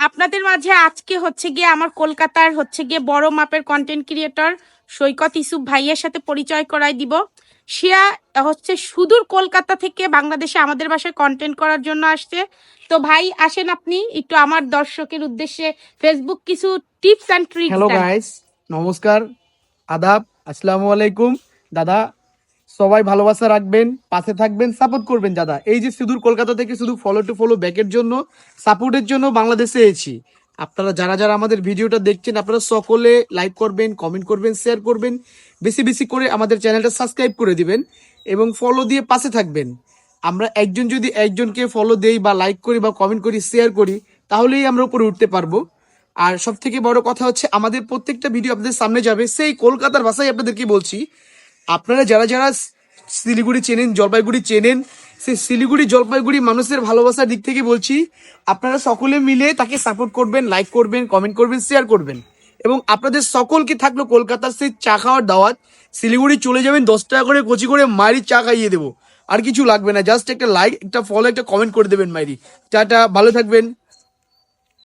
আপনাদের মাঝে আজকে হচ্ছে গিয়ে আমার কলকাতার হচ্ছে গিয়ে বড় মাপের কন্টেন্ট ক্রিয়েটর সৈকত ইসুফ ভাইয়ের সাথে পরিচয় করাই দিব। সে হচ্ছে সুদূর কলকাতা থেকে বাংলাদেশে আমাদের বাসায় কন্টেন্ট করার জন্য আসছে। তো ভাই আসেন, আপনি একটু আমার দর্শকের উদ্দেশ্যে ফেসবুক কিছু টিপস অ্যান্ড ট্রিক্স হ্যালো দেন। গাইস, নমস্কার, আদাব, আসসালামু আলাইকুম। দাদা, সবাই ভালোবাসা রাখবেন, পাশে থাকবেন, সাপোর্ট করবেন। দাদা, এই যে সুদূর কলকাতা থেকে শুধু ফলো টু ফলো ব্যাকের জন্য, সাপোর্টের জন্য বাংলাদেশে এসেছি। আপনারা যারা যারা আমাদের ভিডিওটা দেখছেন, আপনারা সকলে লাইক করবেন, কমেন্ট করবেন, শেয়ার করবেন, বেশি বেশি করে আমাদের চ্যানেলটা সাবস্ক্রাইব করে দিবেন এবং ফলো দিয়ে পাশে থাকবেন। আমরা একজন যদি একজনকে ফলো দেই বা লাইক করি বা কমেন্ট করি, শেয়ার করি, তাহলেই আমরা উপরে উঠতে পারবো। আর সব থেকে বড় কথা হচ্ছে, আমাদের প্রত্যেকটা ভিডিও আপনাদের সামনে যাবে সেই কলকাতার ভাষায়। আপনাদেরকে বলছি, আপনারা যারা যারা শিলিগুড়ি চেনেন, জলপাইগুড়ি চেনেন, সেই শিলিগুড়ি জলপাইগুড়ি মানুষের ভালোবাসার দিক থেকে বলছি, আপনারা সকলে মিলে তাকে সাপোর্ট করবেন, লাইক করবেন, কমেন্ট করবেন, শেয়ার করবেন। এবং আপনাদের সকলকে থাকলো কলকাতার সেই চা খাওয়ার দাওয়াত। শিলিগুড়ি চলে যাবেন, 10 টাকা করে কচি করে মায়ের চা খাইয়ে দেবো। আর কিছু লাগবে না, জাস্ট একটা লাইক, একটা ফলো, একটা কমেন্ট করে দেবেন মাইরি। চাটা ভালো থাকবেন।